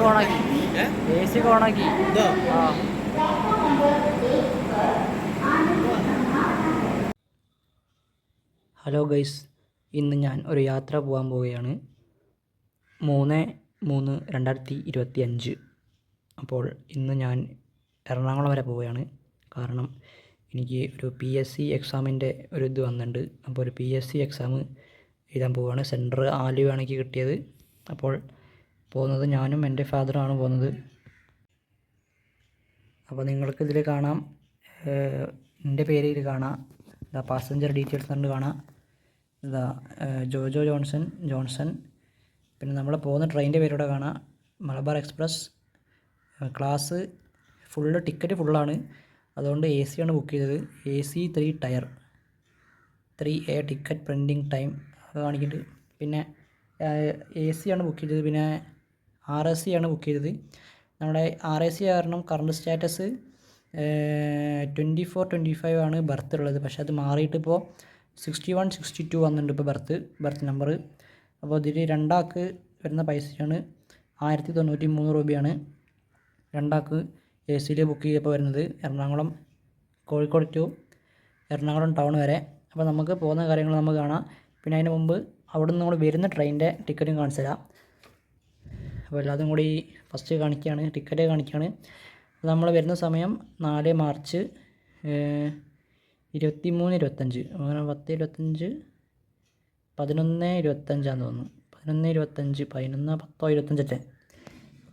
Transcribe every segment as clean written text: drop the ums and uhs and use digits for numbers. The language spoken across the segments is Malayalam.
ഓണാക്കി AC ഓണാക്കി. ആ ഹലോ ഗൈസ്, ഇന്ന് ഞാൻ ഒരു യാത്ര പോകാൻ പോവുകയാണ്. 3/3/2025. അപ്പോൾ ഇന്ന് ഞാൻ എറണാകുളം വരെ പോവുകയാണ്. കാരണം എനിക്ക് ഒരു PSC എക്സാമിൻ്റെ ഒരു ഇത് വന്നിട്ടുണ്ട്. അപ്പോൾ ഒരു PSC എക്സാം എഴുതാൻ പോവുകയാണ്. സെൻറ്റർ ആലുവയാണ് എനിക്ക് കിട്ടിയത്. അപ്പോൾ പോകുന്നത് ഞാനും എൻ്റെ ഫാദറുമാണ് പോകുന്നത്. അപ്പോൾ നിങ്ങൾക്കിതിൽ കാണാം, എൻ്റെ പേര് ഇതിൽ കാണാം. ഇതാ പാസഞ്ചർ ഡീറ്റെയിൽസ് കണ്ട് കാണാം. ഇതാ ജോജോ ജോൺസൺ. പിന്നെ നമ്മൾ പോകുന്ന ട്രെയിനിൻ്റെ പേരിവിടെ കാണാം, മലബാർ എക്സ്പ്രസ്. ക്ലാസ് ടിക്കറ്റ് ഫുള്ളാണ്. അതുകൊണ്ട് AC ആണ് ബുക്ക് ചെയ്തത്. AC 3 tier 3A ticket printing time അത് കാണിക്കുന്നുണ്ട്. പിന്നെ AC ആണ് ബുക്ക് ചെയ്തത്. പിന്നെ RAC ആണ് ബുക്ക് ചെയ്തത്. നമ്മുടെ RAC കാരണം കറണ്ട് സ്റ്റാറ്റസ് 24-25 ആണ് ബർത്ത് ഉള്ളത്. പക്ഷേ അത് മാറിയിട്ട് ഇപ്പോൾ 61-62 വന്നിട്ടുണ്ട് ഇപ്പോൾ ബർത്ത് നമ്പർ. അപ്പോൾ ഇതിൽ രണ്ടാൾക്ക് വരുന്ന പൈസയാണ് 1093 രൂപയാണ് രണ്ടാൾക്ക് AC ബുക്ക് ചെയ്തപ്പോൾ വരുന്നത്. കോഴിക്കോട് ടു എറണാകുളം ടൗൺ വരെ. അപ്പോൾ നമുക്ക് പോകുന്ന കാര്യങ്ങൾ നമുക്ക് കാണാം. പിന്നെ അതിന് മുമ്പ് അവിടെ നിന്ന് നമ്മൾ വരുന്ന ട്രെയിനിൻ്റെ ടിക്കറ്റും കാണിച്ചു തരാം. അപ്പോൾ എല്ലാതും കൂടി ഫസ്റ്റ് കാണിക്കുകയാണ്, ടിക്കറ്റ് കാണിക്കുകയാണ്. നമ്മൾ വരുന്ന സമയം 4 മാർച്ച് 23-25, അങ്ങനെ 10-25 11-25 തോന്നുന്നു. 11-25 11-10-25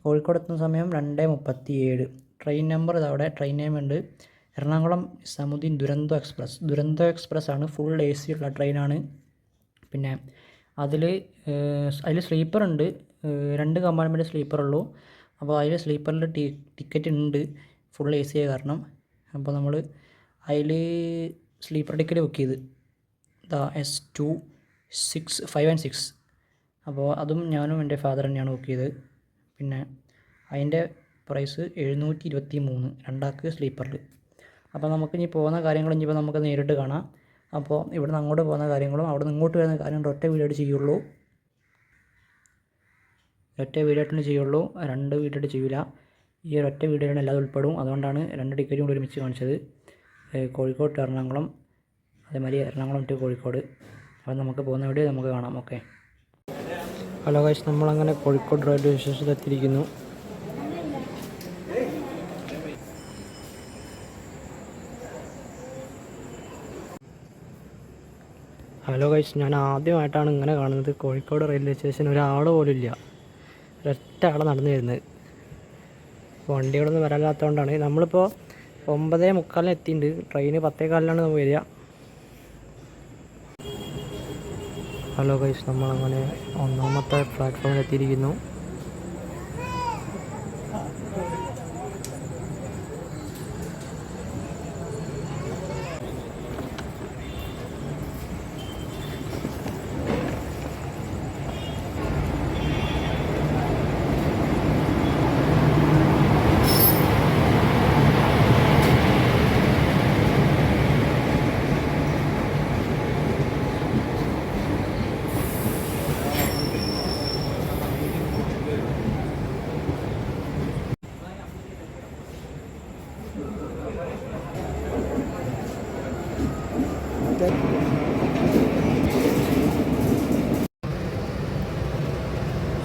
കോഴിക്കോട് എത്തുന്ന സമയം 2:37. ട്രെയിൻ നമ്പർ ഇതവിടെ, ട്രെയിൻ നെയിം ഉണ്ട് എറണാകുളം നിസാമുദ്ദീൻ ദുരന്തോ എക്സ്പ്രസ് ആണ്. ഫുൾ AC ഉള്ള ട്രെയിനാണ്. പിന്നെ അതിൽ സ്ലീപ്പർ ഉണ്ട്, 2 കമ്പാർട്ട്മെൻറ്റ് സ്ലീപ്പറുള്ളൂ. അപ്പോൾ അതിൽ സ്ലീപ്പറിൽ ടിക്കറ്റ് ഉണ്ട്, ഫുൾ AC ആയ കാരണം. അപ്പോൾ നമ്മൾ അതിൽ സ്ലീപ്പർ ടിക്കറ്റ് ബുക്ക് ചെയ്ത് S2 6 5 and 6. അപ്പോൾ അതും ഞാനും എൻ്റെ ഫാദർ തന്നെയാണ് ബുക്ക് ചെയ്തത്. പിന്നെ അതിൻ്റെ പ്രൈസ് 723 രണ്ടാൾക്ക് സ്ലീപ്പറിൽ. അപ്പോൾ നമുക്ക് ഇനി പോകുന്ന കാര്യങ്ങൾ ഇനിയിപ്പോൾ നമുക്ക് നേരിട്ട് കാണാം. അപ്പോൾ ഇവിടെ നിന്ന് അങ്ങോട്ട് പോകുന്ന കാര്യങ്ങളും അവിടെ നിന്ന് ഇങ്ങോട്ട് വരുന്ന കാര്യങ്ങളും ഒറ്റ വീഡിയോ ആയിട്ട് ചെയ്യുള്ളൂ. 2 വീഡിയോ ആയിട്ട് ചെയ്യില്ല. ഈ ഒറ്റ വീഡിയോയിലാണ് എല്ലാം ഉൾപ്പെടും. അതുകൊണ്ടാണ് 2 ടിക്കറ്റും കൂടി ഒരുമിച്ച് കാണിച്ചത്. കോഴിക്കോട് ടു എറണാകുളം, അതേമാതിരി എറണാകുളം ടു കോഴിക്കോട്. അപ്പോൾ നമുക്ക് പോകുന്ന വീഡിയോ നമുക്ക് കാണാം. ഓക്കെ. ഹലോ ഗൈസ്, നമ്മളങ്ങനെ കോഴിക്കോട് റെയിൽവേ സ്റ്റേഷനിൽ എത്തിയിരിക്കുന്നു. ഹലോ ഗൈസ്, ഞാൻ ആദ്യമായിട്ടാണ് ഇങ്ങനെ കാണുന്നത്. കോഴിക്കോട് റെയിൽവേ സ്റ്റേഷൻ ഒരാൾ പോലും ഇല്ല, ഒരൊറ്റ ആൾ നടന്നു വരുന്നത്. വണ്ടികളൊന്നും വരാല്ലാത്തതുകൊണ്ടാണ്. നമ്മളിപ്പോൾ 9:45 എത്തിയിട്ടുണ്ട്. ട്രെയിന് 10:15 നമ്മൾ വരിക. ഹലോ ഗൈസ്, നമ്മളങ്ങനെ 1ാമത്തെ പ്ലാറ്റ്ഫോമിൽ എത്തിയിരിക്കുന്നു.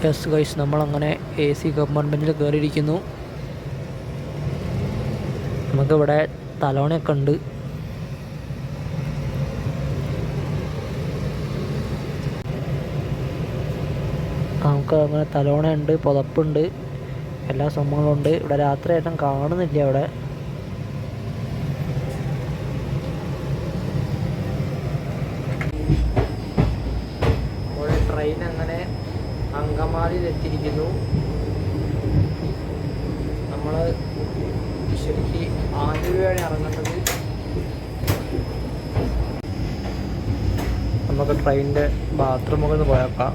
യെസ് ഗൈസ്, നമ്മളങ്ങനെ AC കമ്പാർട്ട്മെൻറ്റിൽ കയറിയിരിക്കുന്നു. നമുക്കിവിടെ തലോണയൊക്കെ ഉണ്ട്. നമുക്ക് അങ്ങനെ തലോണയുണ്ട്, പുതപ്പുണ്ട്, എല്ലാ സംഭവങ്ങളും ഉണ്ട്. ഇവിടെ രാത്രിയായിട്ടും കാണുന്നില്ല. ഇവിടെ ട്രെയിൻ അങ്ങനെ അങ്കമാലിയിൽ എത്തിയിരിക്കുന്നു. നമ്മൾ ശരിക്കും ആലുവയാണ് ഇറങ്ങേണ്ടത്. നമുക്ക് ട്രെയിനിൻ്റെ ബാത്റൂമുകളിൽ നിന്ന് പോയേക്കാം.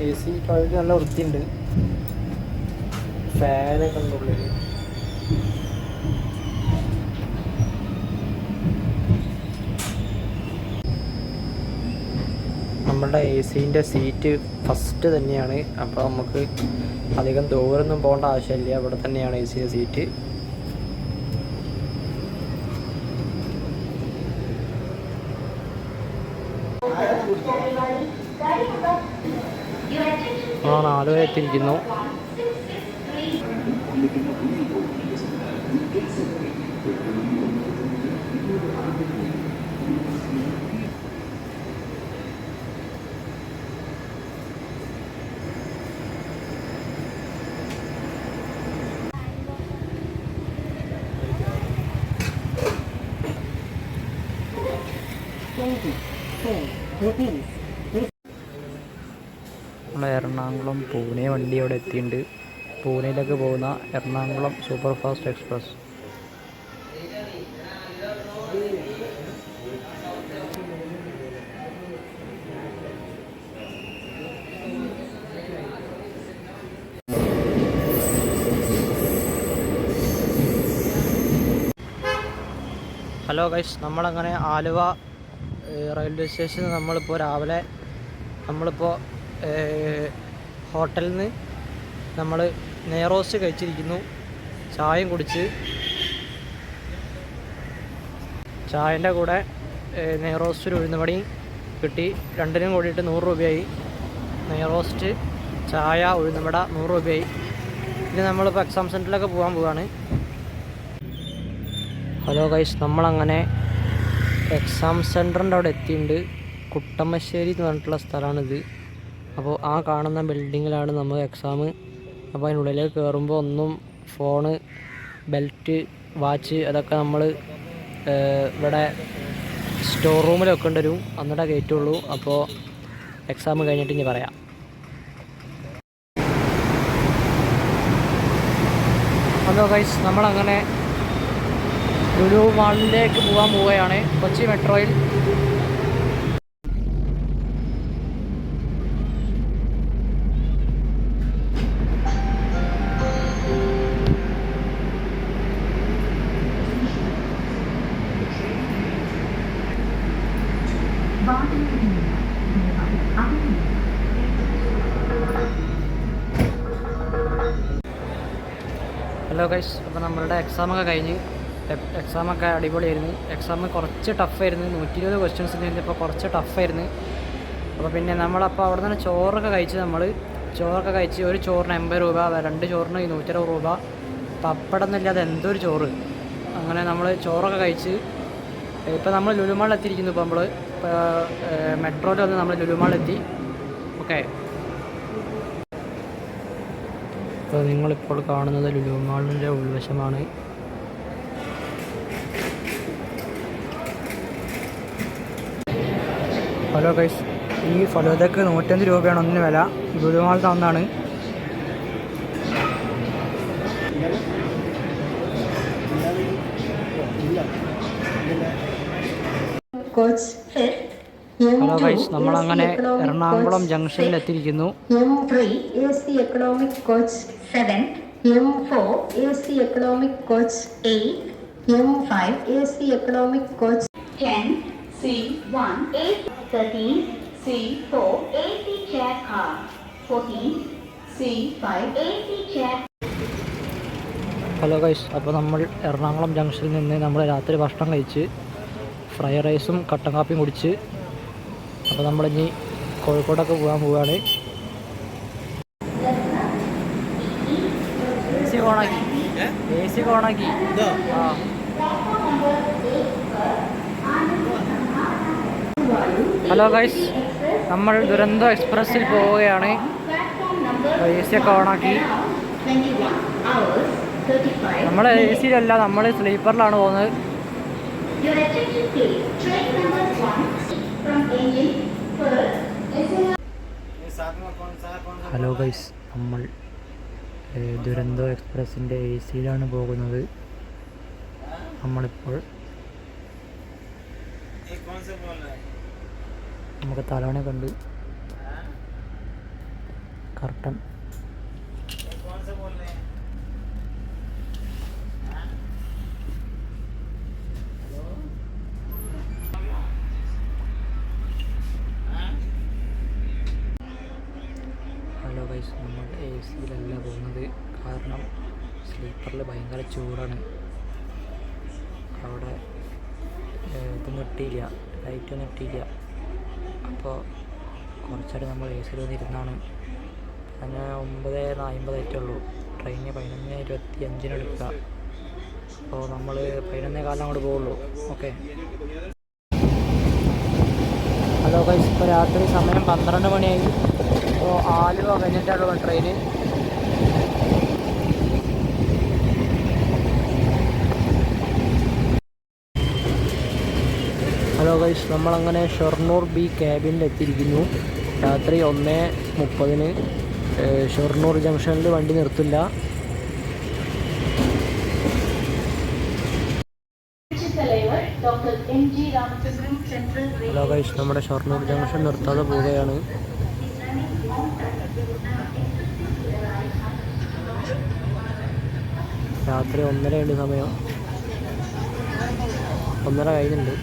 AC ടോയ്ലറ്റ് നല്ല വൃത്തിയുണ്ട്, ഫാനൊക്കെ ഉണ്ട് ഉള്ളിൽ. നമ്മളുടെ AC സീറ്റ് ഫസ്റ്റ് തന്നെയാണ്. അപ്പോൾ നമുക്ക് അധികം ദൂരമൊന്നും പോകേണ്ട ആവശ്യമില്ല. ഇവിടെ തന്നെയാണ് AC സീറ്റ്. ആലുവ എത്തിയിരിക്കുന്നു. നമ്മൾ എറണാകുളം പൂനെ വണ്ടി അവിടെ എത്തിയിട്ടുണ്ട്. പൂനെയിലേക്ക് പോകുന്ന Ernakulam super fast express. Hello guys, നമ്മളങ്ങനെ ആലുവ റെയിൽവേ സ്റ്റേഷനിൽ നമ്മളിപ്പോൾ ഹോട്ടലിൽ നിന്ന് നമ്മൾ നെയ്റോസ്റ്റ് കഴിച്ചിരിക്കുന്നു. ചായയും കുടിച്ച് ചായൻ്റെ കൂടെ നെയ്റോസ്റ്റ് ഉഴുന്നുവടയും കിട്ടി. രണ്ടിനും കൂടിയിട്ട് 100 രൂപയായി. നെയ്റോസ്റ്റ്, ചായ, ഉഴുന്നുവട 100 രൂപയായി. ഇനി നമ്മളിപ്പോൾ എക്സാം സെൻറ്ററിലൊക്കെ പോവാണ്. ഹലോ ഗൈസ്, നമ്മളങ്ങനെ എക്സാം സെൻറ്ററിൻ്റെ അവിടെ എത്തിയിട്ടുണ്ട്. കുട്ടമശ്ശേരി എന്ന് പറഞ്ഞിട്ടുള്ള സ്ഥലമാണിത്. അപ്പോൾ ആ കാണുന്ന ബിൽഡിങ്ങിലാണ് നമ്മൾ എക്സാം. അപ്പോൾ അതിനുള്ളിലേക്ക് കയറുമ്പോൾ ഒന്നും ഫോണ്, ബെൽറ്റ്, വാച്ച് അതൊക്കെ നമ്മൾ ഇവിടെ സ്റ്റോർ റൂമിൽ വെക്കേണ്ടി വരും. എന്നിട്ടേ കയറ്റുള്ളൂ. അപ്പോൾ എക്സാം കഴിഞ്ഞിട്ട് ഇനി പറയാം. ഹലോ ഗൈസ്, നമ്മളങ്ങനെ ലുലു മാളിലേക്ക് പോകാൻ പോവുകയാണ്. കൊച്ചി മെട്രോയിൽ. ഹലോ ഗൈസ്, അപ്പോൾ നമ്മളുടെ എക്സാമൊക്കെ കഴിഞ്ഞ്. എക്സാമൊക്കെ അടിപൊളിയായിരുന്നു. എക്സാം കുറച്ച് ടഫായിരുന്നു. 120 ക്വസ്റ്റ്യൻസ് ഇപ്പോൾ കുറച്ച് ടഫായിരുന്നു. അപ്പോൾ പിന്നെ നമ്മളപ്പോൾ അവിടെ നിന്ന് ചോറൊക്കെ കഴിച്ച് ഒരു ചോറിന് 80 രൂപ, 2 ചോറിന് 120 രൂപ. പപ്പടം എന്നില്ലാതെ എന്തൊരു ചോറ്. അങ്ങനെ നമ്മൾ ചോറൊക്കെ കഴിച്ച് ഇപ്പോൾ നമ്മൾ ലുലുമാളിൽ എത്തിയിരിക്കുന്നു. ഇപ്പോൾ നമ്മൾ മെട്രോയിൽ വന്ന് നമ്മൾ ലുലുമാളിലെത്തി. ഓക്കെ, അപ്പോൾ നിങ്ങളിപ്പോൾ കാണുന്നത് ലുലുമാളിൻ്റെ ഉൾവശമാണ്. ഹലോ ഗൈസ്, ഈ ഫലൂദക്ക് 105 രൂപയാണ് ഒന്നിന് വില. ലുലുമാളിൽ തന്നാണ്. ഹലോ ഗൈസ്, നമ്മളങ്ങനെ എറണാകുളം ജംഗ്ഷനിൽ എത്തിയിരിക്കുന്നു. M3 AC Economic Coach 7, M4 AC Economic Coach 8, M5 AC Economic Coach 10, C1 AC 13, C4 AC chair car 14, C5 AC chair. Hello guys, അപ്പോൾ നമ്മൾ എറണാകുളം ജംഗ്ഷനിൽ നിന്ന് നമ്മൾ രാത്രി ഭക്ഷണം കഴിച്ച് ഫ്രൈഡ് റൈസും കട്ടൻ കാപ്പിയും കുടിച്ച് അപ്പോൾ നമ്മളിനി കോഴിക്കോടൊക്കെ പോകാൻ പോവുകയാണ്. എ സി ഓണാക്കി. ഹലോ ഗൈസ്, നമ്മൾ ദുരന്തോ എക്സ്പ്രസ്സിൽ പോവുകയാണ്. എ സി ഒക്കെ ഓണാക്കി. നമ്മൾ എ സിയിലല്ല, നമ്മൾ സ്ലീപ്പറിലാണ് പോകുന്നത്. ഹലോ ഗൈസ്, നമ്മൾ ദുരന്തോ എക്സ്പ്രസിൻ്റെ എ സിയിലാണ് പോകുന്നത്. നമ്മളിപ്പോൾ നമുക്ക് തലവണ കണ്ട് കർട്ടൻ. കാരണം സ്ലീപ്പറിൽ ഭയങ്കര ചൂടാണ്. അവിടെ ഇതൊന്നും ഇട്ടില്ല, ലൈറ്റൊന്നും ഇട്ടില്ല. അപ്പോൾ കുറച്ചേരം നമ്മൾ എ സിയിൽ വന്നിരുന്നാണ്. അങ്ങനെ 9:50 ആയിട്ടുള്ളൂ. ട്രെയിന് 11:25 എടുക്കുക. അപ്പോൾ നമ്മൾ 11:15 അങ്ങോട്ട് പോവുള്ളൂ. ഓക്കെ. ഹലോ ഗൈസ്, ഇപ്പോൾ രാത്രി സമയം 12 മണിയായി. അപ്പോൾ ആലുവ കഴിഞ്ഞിട്ടുള്ള ട്രെയിന്. ഹലോ ഗൈസ്, നമ്മളങ്ങനെ ഷൊർണൂർ ബി ക്യാബിനിൽ എത്തിയിരിക്കുന്നു. രാത്രി 1:30 ഷൊർണൂർ ജംഗ്ഷനിൽ വണ്ടി നിർത്തില്ല. ഹലോ ഗൈസ്, നമ്മുടെ ഷൊർണൂർ ജംഗ്ഷൻ നിർത്താതെ പോവുകയാണ്. രാത്രി 1:30 സമയം, 1:30 കഴിഞ്ഞിട്ടുണ്ട്.